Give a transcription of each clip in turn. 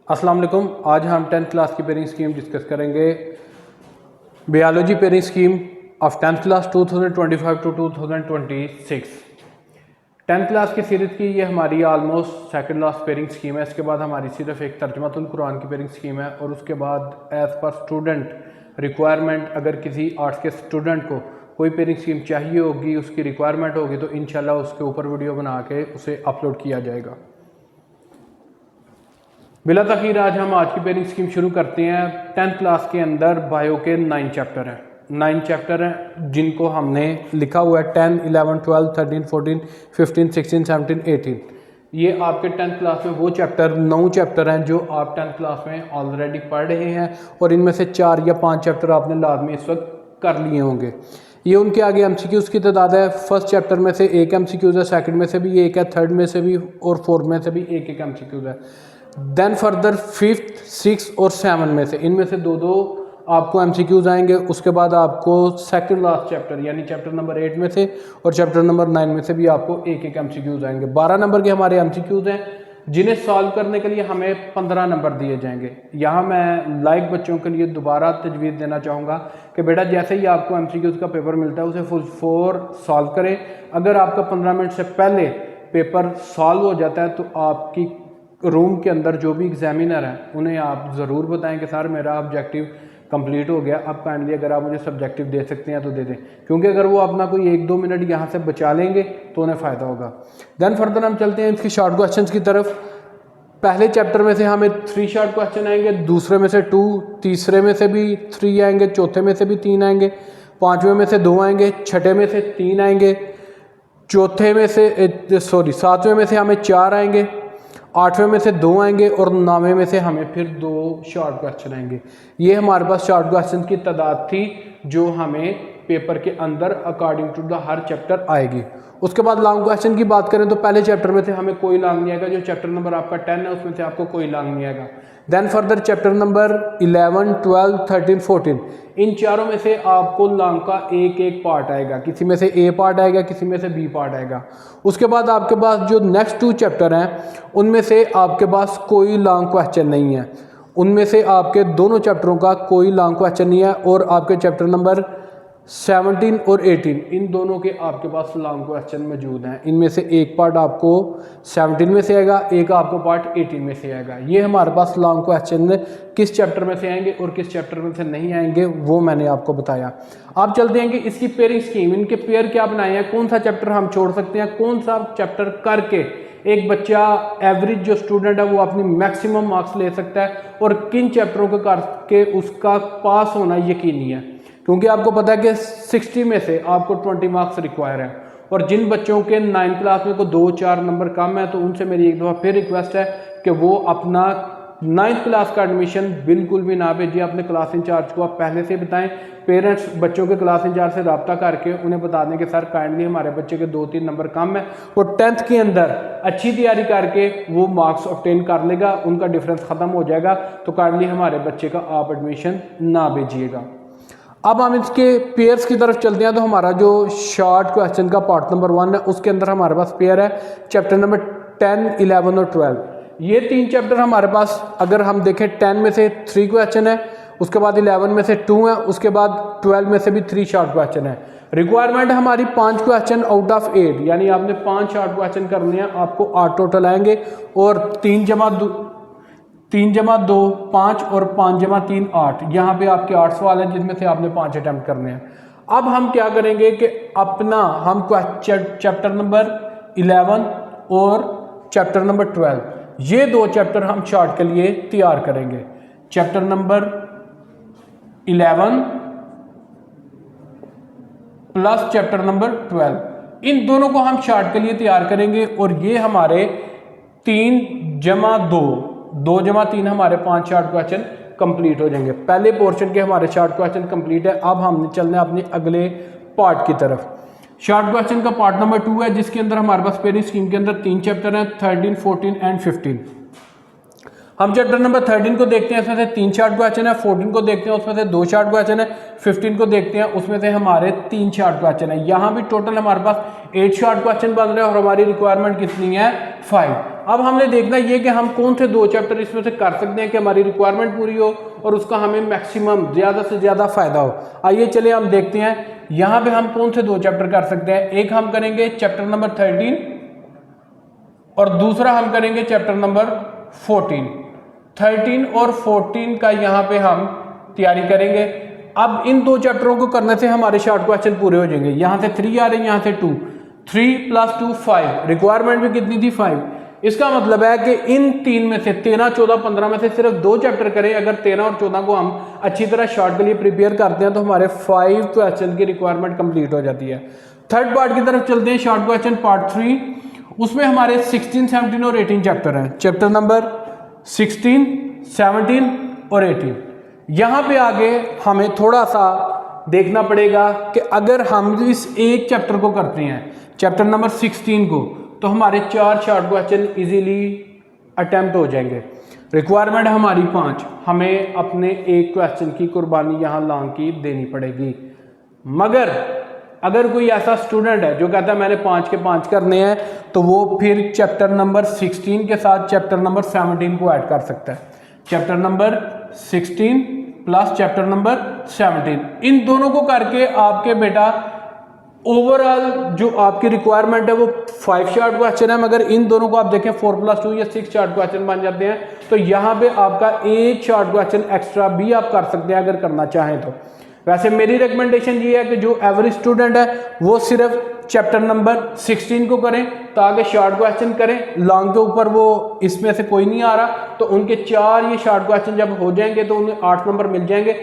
अस्सलाम वालेकुम। आज हम 10th क्लास की पेयरिंग स्कीम डिस्कस करेंगे। Biology pairing scheme of 10th class 2025 to 2026। 10th class की सीरीज़ की ये हमारी almost second last pairing scheme है। इसके बाद हमारी सिर्फ एक तर्जुमातुल कुरान की पेयरिंग स्कीम है और उसके बाद एज़ पर स्टूडेंट रिक्वायरमेंट अगर किसी आर्ट्स के स्टूडेंट को कोई पेयरिंग स्कीम चाहिए होगी, उसकी रिक्वायरमेंट होगी, तो इंशाल्लाह उसके ऊपर वीडियो बना के उसे अपलोड किया जाएगा। बिला तखीर आज हम आज की पेयरिंग स्कीम शुरू करते हैं। 10th क्लास के अंदर बायो के 9 चैप्टर हैं। 9 चैप्टर हैं जिनको हमने लिखा हुआ है 10, 11, 12, 13, 14, 15, 16, 17, 18। ये आपके 10th क्लास में वो चैप्टर 9 चैप्टर हैं जो आप 10th क्लास में ऑलरेडी पढ़ रहे हैं और इनमें से 4 या 5 चैप्टर आपने लाजमी इस वक्त कर लिए होंगे। ये उनके आगे एमसीक्यूज़ की तादाद है। फर्स्ट चैप्टर में से एक एमसीक्यूज़ है, सेकंड में से भी एक है, थर्ड में से भी और फोर्थ में से भी एक एक एमसीक्यूज़ है। देन फर्दर 5th, 6th और 7 में से इनमें से दो आपको एमसीक्यूज़ आएंगे। उसके बाद आपको सेकंड लास्ट चैप्टर यानी चैप्टर नंबर 8 में से और चैप्टर नंबर 9 में से भी आपको एक एक एमसीक्यूज़ आएंगे। 12 नंबर के हमारे एमसीक्यूज़ हैं जिन्हें सॉल्व करने के लिए हमें 15 नंबर दिए जाएंगे। यहाँ मैं लाइक बच्चों के लिए दोबारा तजवीज़ देना चाहूँगा कि बेटा जैसे ही आपको एमसीक्यूज़ का पेपर मिलता है उसे फुल 4 सॉल्व करें। अगर आपका 15 मिनट से पहले पेपर सॉल्व हो जाता है तो आपकी रूम के अंदर जो भी एग्जामिनर हैं उन्हें आप ज़रूर बताएं कि सर मेरा ऑब्जेक्टिव कंप्लीट हो गया, अब काइंडली अगर आप मुझे सब्जेक्टिव दे सकते हैं तो दे दें, क्योंकि अगर वो अपना कोई 1-2 मिनट यहाँ से बचा लेंगे तो उन्हें फ़ायदा होगा। देन फर्दर हम चलते हैं इसकी शॉर्ट क्वेश्चंस की तरफ। पहले चैप्टर में से हमें 3 शॉर्ट क्वेश्चन आएंगे, दूसरे में से 2, तीसरे में से भी 3 आएंगे, चौथे में से भी 3 आएंगे, 5वें में से 2 आएंगे, छठे में से 3 आएंगे, चौथे में से 7वें में से हमें 4 आएंगे, 8वें में से 2 आएंगे और 9वें में से हमें फिर 2 शॉर्ट क्वेश्चन आएंगे। ये हमारे पास शॉर्ट क्वेश्चन की तादाद थी जो हमें पेपर के अंदर अकॉर्डिंग टू द हर चैप्टर आएगी। उसके बाद लॉन्ग क्वेश्चन की बात करें तो पहले चैप्टर में से हमें कोई लॉन्ग नहीं आएगा। जो चैप्टर नंबर आपका 10 है उसमें से आपको कोई लॉन्ग नहीं आएगा। देन फर्दर चैप्टर नंबर 11, 12, 13, 14 इन चारों में से आपको लॉन्ग का एक एक पार्ट आएगा। किसी में से ए पार्ट आएगा, किसी में से बी पार्ट आएगा। उसके बाद आपके पास जो नेक्स्ट 2 चैप्टर हैं उनमें से आपके पास कोई लॉन्ग क्वेश्चन नहीं है। उनमें से आपके दोनों चैप्टरों का कोई लॉन्ग क्वेश्चन नहीं है और आपके चैप्टर नंबर 17 और 18 इन दोनों के आपके पास लॉन्ग क्वेश्चन मौजूद हैं। इनमें से एक पार्ट आपको 17 में से आएगा, एक आपको पार्ट 18 में से आएगा। ये हमारे पास लॉन्ग क्वेश्चन किस चैप्टर में से आएंगे और किस चैप्टर में से नहीं आएंगे वो मैंने आपको बताया। आप चलते हैं कि इसकी पेयरिंग स्कीम, इनके पेयर क्या बनाए हैं, कौन सा चैप्टर हम छोड़ सकते हैं, कौन सा चैप्टर करके एक बच्चा एवरेज जो स्टूडेंट है वो अपनी मैक्सिमम मार्क्स ले सकता है और किन चैप्टरों को करके उसका पास होना यकीनी है। क्योंकि आपको पता है कि 60 में से आपको 20 मार्क्स रिक्वायर है और जिन बच्चों के 9th क्लास में को 2-4 नंबर कम है तो उनसे मेरी एक दफ़ा फिर रिक्वेस्ट है कि वो अपना 9th क्लास का एडमिशन बिल्कुल भी ना भेजिए। अपने क्लास इंचार्ज को आप पहले से बताएं। पेरेंट्स बच्चों के क्लास इंचार्ज से रब्ता करके उन्हें बता दें कि सर काइंडली हमारे बच्चे के 2-3 नंबर कम है, वो 10th के अंदर अच्छी तैयारी करके वो मार्क्स ऑब्टेन कर लेगा, उनका डिफरेंस ख़त्म हो जाएगा, तो काइंडली हमारे बच्चे का आप एडमिशन ना भेजिएगा। अब हम इसके पेयर्स की तरफ चलते हैं। तो हमारा जो शॉर्ट क्वेश्चन का पार्ट नंबर 1 है उसके अंदर हमारे पास पेयर है चैप्टर नंबर 10, 11 और 12। ये 3 चैप्टर हमारे पास अगर हम देखें 10 में से 3 क्वेश्चन है, उसके बाद 11 में से 2 है, उसके बाद 12 में से भी 3 शॉर्ट क्वेश्चन है। रिक्वायरमेंट हमारी 5 क्वेश्चन आउट ऑफ 8 यानी आपने 5 शॉर्ट क्वेश्चन करने हैं, आपको 8 टोटल आएंगे और 3 जमा 2 5 और 5 जमा 3 8। यहाँ पे आपके 8 सवाल हैं जिसमें से आपने 5 अटैम्प्ट करने हैं। अब हम क्या करेंगे कि अपना हम चैप्टर नंबर 11 और चैप्टर नंबर 12 ये 2 चैप्टर हम शॉर्ट के लिए तैयार करेंगे। Chapter number 11 plus chapter number 12 इन दोनों को हम शॉर्ट के लिए तैयार करेंगे और ये हमारे 3 जमा 2 जमा 3 हमारे 5 शॉर्ट क्वेश्चन कंप्लीट हो जाएंगे। पहले पोर्शन के हमारे शॉर्ट क्वेश्चन कंप्लीट है। अब हमने चलना है अपने अगले पार्ट की तरफ। शॉर्ट क्वेश्चन का पार्ट नंबर 2 है जिसके अंदर हमारे पास पेयरिंग स्कीम के अंदर 3 चैप्टर हैं 13, 14 एंड 15। हम चैप्टर नंबर 13 को देखते हैं, उसमें से 3 शॉर्ट क्वेश्चन है, 14 को देखते हैं उसमें से 2 शॉर्ट क्वेश्चन है, 15 को देखते हैं उसमें से हमारे 3 शॉर्ट क्वेश्चन है। यहाँ भी टोटल हमारे पास 8 शॉर्ट क्वेश्चन बन रहे हैं और हमारी रिक्वायरमेंट कितनी है 5। अब हमने देखना ये कि हम कौन से 2 चैप्टर इसमें से कर सकते हैं कि हमारी रिक्वायरमेंट पूरी हो और उसका हमें मैक्सिमम ज़्यादा से ज़्यादा फ़ायदा हो। आइए चलिए हम देखते हैं यहाँ पे हम कौन से 2 चैप्टर कर सकते हैं। एक हम करेंगे चैप्टर नंबर 13 और दूसरा हम करेंगे चैप्टर नंबर 14। 13 और 14 का यहाँ पे हम तैयारी करेंगे। अब इन 2 चैप्टरों को करने से हमारे शॉर्ट क्वेश्चन पूरे हो जाएंगे। यहाँ से 3 आ रहे हैं, यहाँ से 2, 3 + 2 5, रिक्वायरमेंट भी कितनी थी 5। इसका मतलब है कि इन 3 में से 13, 14, 15 में से सिर्फ 2 चैप्टर करें। अगर 13 और 14 को हम अच्छी तरह शॉर्ट के लिए प्रिपेयर करते हैं तो हमारे 5 क्वेश्चन की रिक्वायरमेंट कंप्लीट हो जाती है। थर्ड पार्ट की तरफ चलते हैं, शॉर्ट क्वेश्चन पार्ट 3। उसमें हमारे 16, 17 और 18 चैप्टर हैं। चैप्टर नंबर 16, 17 और 18। यहाँ पे आगे हमें थोड़ा सा देखना पड़ेगा कि अगर हम इस एक चैप्टर को करते हैं, चैप्टर नंबर 16 को, तो हमारे 4 शॉर्ट क्वेश्चन इजीली अटेम्प्ट हो जाएंगे। रिक्वायरमेंट हमारी 5, हमें अपने एक क्वेश्चन की कुर्बानी यहाँ लॉन्ग की देनी पड़ेगी। मगर अगर कोई ऐसा स्टूडेंट है जो कहता है मैंने 5 के 5 करने हैं, तो वो फिर चैप्टर नंबर 16 के साथ चैप्टर नंबर 17 को ऐड कर सकता है। Chapter number 16 plus chapter number 17, इन दोनों को करके आपके बेटा ओवरऑल जो आपकी रिक्वायरमेंट है वो 5 शॉर्ट क्वेश्चन है। मगर इन दोनों को आप देखें 4 + 2 या 6 शॉर्ट क्वेश्चन बन जाते हैं। तो यहाँ पे आपका एक शॉर्ट क्वेश्चन एक्स्ट्रा भी आप कर सकते हैं अगर करना चाहें तो। वैसे मेरी रिकमेंडेशन ये है कि जो एवरेज स्टूडेंट है वो सिर्फ चैप्टर नंबर 16 को करें, ताकि शॉर्ट क्वेश्चन करें। लॉन्ग के ऊपर वो इसमें से कोई नहीं आ रहा, तो उनके 4 ये शॉर्ट क्वेश्चन जब हो जाएंगे तो उन्हें 8 नंबर मिल जाएंगे।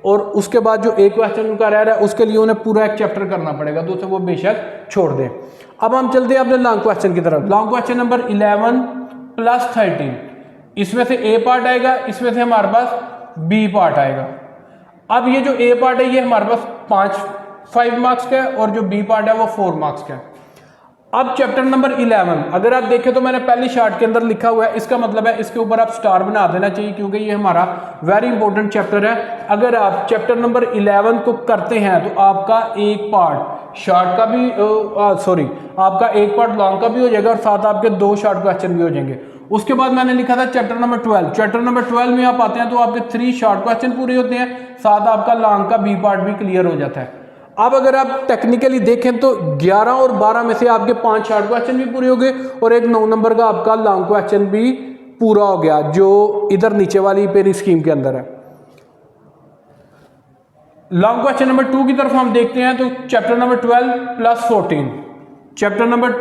और उसके बाद जो एक क्वेश्चन उनका रह रहा है उसके लिए उन्हें पूरा एक चैप्टर करना पड़ेगा, तो उसे वो बेशक छोड़ दें। अब हम चलते हैं अपने लॉन्ग क्वेश्चन की तरफ। लॉन्ग क्वेश्चन नंबर 11 + 13, इसमें से ए पार्ट आएगा, इसमें से हमारे पास बी पार्ट आएगा। अब ये जो ए पार्ट है ये हमारे पास 5 मार्क्स का है और जो बी पार्ट है वो 4 मार्क्स का है। अब चैप्टर नंबर 11 अगर आप देखें तो मैंने पहली शार्ट के अंदर लिखा हुआ है, इसका मतलब है इसके ऊपर आप स्टार बना देना चाहिए, क्योंकि ये हमारा वेरी इंपॉर्टेंट चैप्टर है। अगर आप चैप्टर नंबर 11 को करते हैं तो आपका एक पार्ट शॉर्ट का भी आपका एक पार्ट लॉन्ग का भी हो जाएगा और साथ आपके 2 शॉर्ट क्वेश्चन भी हो जाएंगे। उसके बाद मैंने लिखा था चैप्टर नंबर 12। चैप्टर नंबर 12 में आप आते हैं तो आपके 3 शॉर्ट क्वेश्चन पूरे होते हैं, साथ आपका लॉन्ग का बी पार्ट भी क्लियर हो जाता है। अब अगर आप टेक्निकली देखें तो 11 और 12 में से आपके 5 शॉर्ट क्वेश्चन भी पूरे हो गए और एक 9 नंबर का आपका लॉन्ग क्वेश्चन भी पूरा हो गया, जो इधर नीचे वाली पेयरिंग स्कीम के अंदर है। लॉन्ग क्वेश्चन नंबर 2 की तरफ हम देखते हैं तो चैप्टर नंबर 12 + 14, चैप्टर नंबर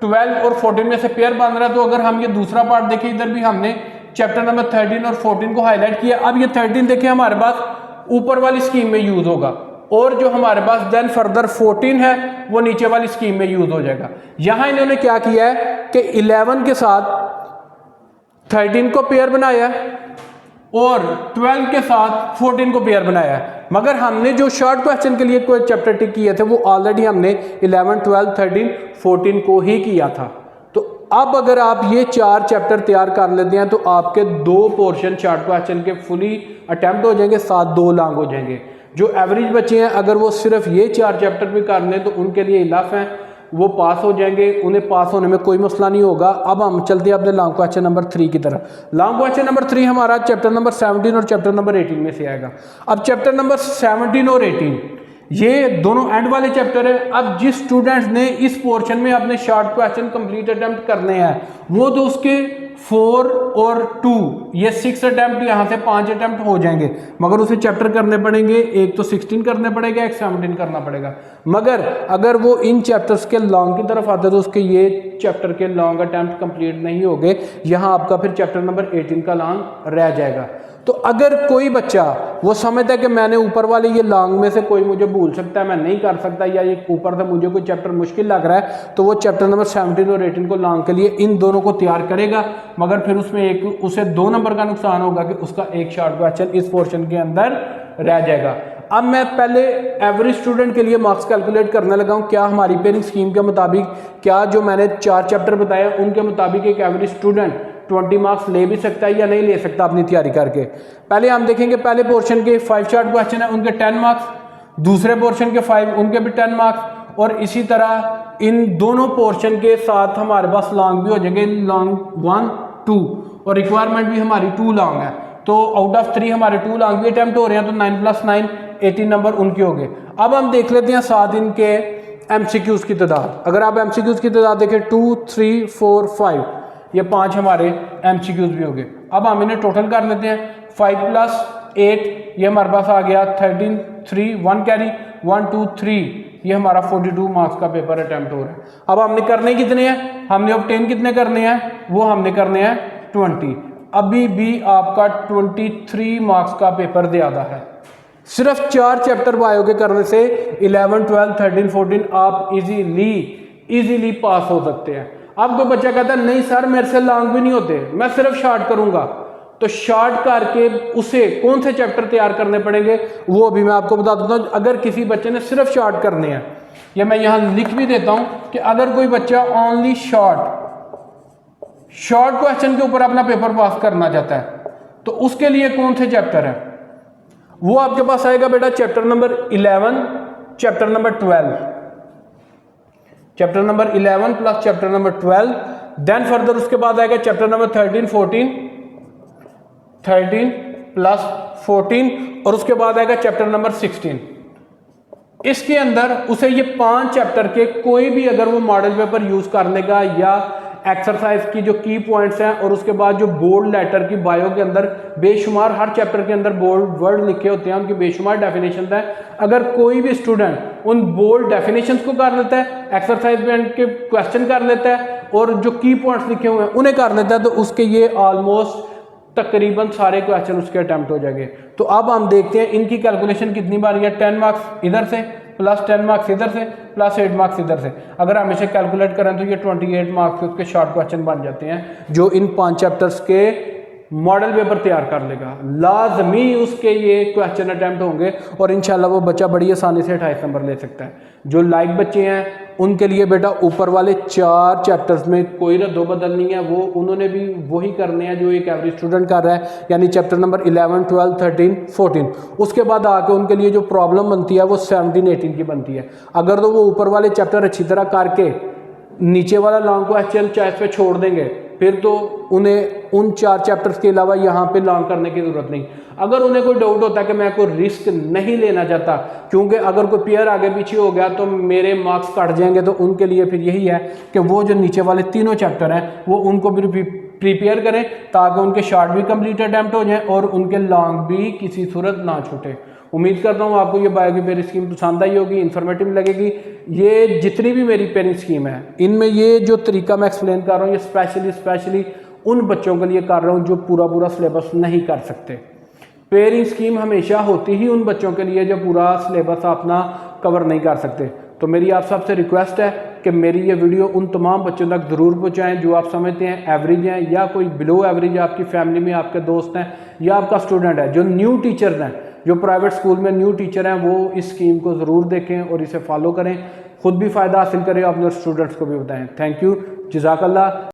12 और 14 में से पेयर बन रहा है। तो अगर हम ये दूसरा पार्ट देखें, इधर भी हमने चैप्टर नंबर 13 और 14 को हाईलाइट किया। अब ये 13 देखें हमारे पास ऊपर वाली स्कीम में यूज होगा और जो हमारे पास देन फर्दर 14 है वो नीचे वाली स्कीम में यूज हो जाएगा। यहां इन्होंने क्या किया है कि 11 के साथ 13 को पेयर बनाया है और 12 के साथ 14 को पेयर बनाया है। मगर हमने जो शॉर्ट क्वेश्चन के लिए कोई चैप्टर टिक किए थे वो ऑलरेडी हमने 11, 12, 13, 14 को ही किया था। तो अब अगर आप ये 4 चैप्टर तैयार कर लेते हैं तो आपके 2 पोर्शन शॉर्ट क्वेश्चन के फुली अटेम्प्ट हो जाएंगे, साथ 2 लॉन्ग हो जाएंगे। जो एवरेज बच्चे हैं अगर वो सिर्फ ये 4 चैप्टर भी कर लें तो उनके लिए इनफ है, वो पास हो जाएंगे, उन्हें पास होने में कोई मसला नहीं होगा। अब हम चलते हैं अपने लॉन्ग क्वेश्चन नंबर 3 की तरफ। लॉन्ग क्वेश्चन नंबर 3 हमारा चैप्टर नंबर 17 और चैप्टर नंबर 18 में से आएगा। अब चैप्टर नंबर 17 और 18 ये दोनों एंड वाले चैप्टर है। अब जिस स्टूडेंट्स ने इस पोर्शन में अपने शॉर्ट क्वेश्चन कंप्लीट अटेम्प्ट करने हैं वो तो उसके 4 और 2 ये 6 अटेम्प्ट, यहाँ से 5 अटेम्प्ट हो जाएंगे। मगर उसे चैप्टर करने पड़ेंगे, एक तो 16 करने पड़ेगा, एक 17 करना पड़ेगा। मगर अगर वो इन चैप्टर्स के लॉन्ग की तरफ आता है तो उसके ये चैप्टर के लॉन्ग अटेम्प्ट कंप्लीट नहीं हो गए, यहाँ आपका फिर चैप्टर नंबर 18 का लॉन्ग रह जाएगा। तो अगर कोई बच्चा वो समझता है कि मैंने ऊपर वाले ये लॉन्ग में से कोई मुझे भूल सकता है, मैं नहीं कर सकता, या ये ऊपर से मुझे कोई चैप्टर मुश्किल लग रहा है, तो वो चैप्टर नंबर 17 और 18 को लॉन्ग के लिए इन दोनों को तैयार करेगा। मगर फिर उसमें उसे 2 नंबर का नुकसान होगा कि उसका एक शॉर्ट क्वेश्चन इस पोर्शन के अंदर रह जाएगा। अब मैं पहले एवरेज स्टूडेंट के लिए मार्क्स कैलकुलेट करने लगा हूँ। क्या हमारी पेयरिंग स्कीम के मुताबिक, क्या जो मैंने 4 चैप्टर बताया उनके मुताबिक एक एवरेज स्टूडेंट 20 मार्क्स ले भी सकता है या नहीं ले सकता अपनी तैयारी करके। पहले हम देखेंगे पहले पोर्शन के 5 शॉर्ट क्वेश्चन है उनके 10 मार्क्स, दूसरे पोर्शन के 5 उनके भी 10 मार्क्स, और इसी तरह इन दोनों पोर्शन के साथ हमारे पास लॉन्ग भी हो जाएंगे, लॉन्ग 1 2 और रिक्वायरमेंट भी हमारी 2 लॉन्ग है। तो आउट ऑफ 3 हमारे 2 लॉन्ग भी अटैम्प्ट हो रहे हैं, तो 9 + 9 18 नंबर उनके हो गए। अब हम देख लेते हैं साथ इनके MCQs की तादाद। अगर आप MCQs की तादाद देखें 2 3 4 5, ये 5 हमारे MCQs भी हो गए। अब हम इन्हें टोटल कर लेते हैं। 5 + 8 ये हमारे पास आ गया 13 3 1 कैरी 1 2 3, ये हमारा 42 मार्क्स का पेपर अटैम्प्ट हो रहा है। अब हमने करने कितने हैं, हमने ऑब्टेन कितने करने हैं, वो हमने करने हैं 20। अभी भी आपका 23 मार्क्स का पेपर ज़्यादा है। सिर्फ 4 चैप्टर बायो के करने से 11 12 13 14 आप इजीली पास हो सकते हैं। अब कोई बच्चा कहता है नहीं सर मेरे से लॉन्ग भी नहीं होते, मैं सिर्फ शॉर्ट करूंगा, तो शॉर्ट करके उसे कौन से चैप्टर तैयार करने पड़ेंगे वो अभी मैं आपको बता देता हूँ। अगर किसी बच्चे ने सिर्फ शॉर्ट करने हैं, या मैं यहाँ लिख भी देता हूँ कि अगर कोई बच्चा ओनली शॉर्ट क्वेश्चन के ऊपर अपना पेपर पास करना चाहता है, तो उसके लिए कौन से चैप्टर है, वो आपके पास आएगा बेटा chapter number 11, chapter number 12, chapter number 11 plus chapter number 12, then further उसके बाद आएगा चैप्टर नंबर 13 14 13 + 14 और उसके बाद आएगा चैप्टर नंबर 16। इसके अंदर उसे ये 5 चैप्टर के कोई भी अगर वो मॉडल पेपर यूज कर लेगा या एक्सरसाइज की जो की पॉइंट्स हैं और उसके बाद जो बोल्ड लेटर की बायो के अंदर बेशुमार हर चैप्टर के अंदर बोल्ड वर्ड लिखे होते हैं, उनकी बेशुमार डेफिनेशन है। अगर कोई भी स्टूडेंट उन बोल्ड डेफिनेशंस को कर लेता है, एक्सरसाइज में के क्वेश्चन कर लेता है और जो की पॉइंट्स लिखे हुए हैं उन्हें कर लेता है, तो उसके ये ऑलमोस्ट तकरीबन सारे क्वेश्चन उसके अटैम्प्ट हो जाएंगे। तो अब हम देखते हैं इनकी कैलकुलेशन कितनी बार है। 10 मार्क्स इधर से प्लस 10 मार्क्स इधर से प्लस 8 मार्क्स इधर से, अगर हम इसे कैलकुलेट करें तो ये 28 मार्क्स के उसके शॉर्ट क्वेश्चन बन जाते हैं, जो इन 5 चैप्टर्स के मॉडल पेपर तैयार कर लेगा। लाजमी उसके ये क्वेश्चन अटैम्प्ट होंगे और इंशाल्लाह वो बच्चा बड़ी आसानी से 28 नंबर ले सकता है। जो लाइक बच्चे हैं उनके लिए बेटा ऊपर वाले 4 चैप्टर्स में कोई रद्दो बदल नहीं है, वो उन्होंने भी वही करने हैं जो एक एवरेज स्टूडेंट कर रहा है, यानी चैप्टर नंबर 11 12 13 14। उसके बाद आके उनके लिए जो प्रॉब्लम बनती है वो 17 18 की बनती है। अगर तो वो ऊपर वाले चैप्टर अच्छी तरह करके नीचे वाला लॉन्ग क्वेश्चन चॉइस पे छोड़ देंगे, फिर तो उन्हें उन 4 चैप्टर्स के अलावा यहाँ पे लॉन्ग करने की ज़रूरत नहीं। अगर उन्हें कोई डाउट होता है कि मैं कोई रिस्क नहीं लेना चाहता क्योंकि अगर कोई पेयर आगे पीछे हो गया तो मेरे मार्क्स कट जाएंगे, तो उनके लिए फिर यही है कि वो जो नीचे वाले तीनों चैप्टर हैं वो उनको भी प्रिपेयर करें ताकि उनके शॉर्ट भी कंप्लीट अटैम्प्ट हो जाएं और उनके लॉन्ग भी किसी सूरत ना छूटे। उम्मीद करता हूँ आपको ये बायो की पेयरिंग स्कीम पसंद आई होगी, इन्फॉर्मेटिव लगेगी। ये जितनी भी मेरी पेयरिंग स्कीम है इनमें ये जो तरीका मैं एक्सप्लेन कर रहा हूँ ये स्पेशली उन बच्चों के लिए कर रहा हूँ जो पूरा सिलेबस नहीं कर सकते। पेयरिंग स्कीम हमेशा होती ही उन बच्चों के लिए जो पूरा सिलेबस अपना कवर नहीं कर सकते। तो मेरी आप सबसे रिक्वेस्ट है कि मेरी ये वीडियो उन तमाम बच्चों तक ज़रूर पहुँचाएँ जो आप समझते हैं एवरेज हैं या कोई बिलो एवरेज आपकी फैमिली में आपके दोस्त हैं या आपका स्टूडेंट है। जो न्यू टीचर्स हैं, जो प्राइवेट स्कूल में न्यू टीचर हैं, वो इस स्कीम को ज़रूर देखें और इसे फॉलो करें, खुद भी फ़ायदा हासिल करें, अपने स्टूडेंट्स को भी बताएं। थैंक यू, जज़ाकल्लाह।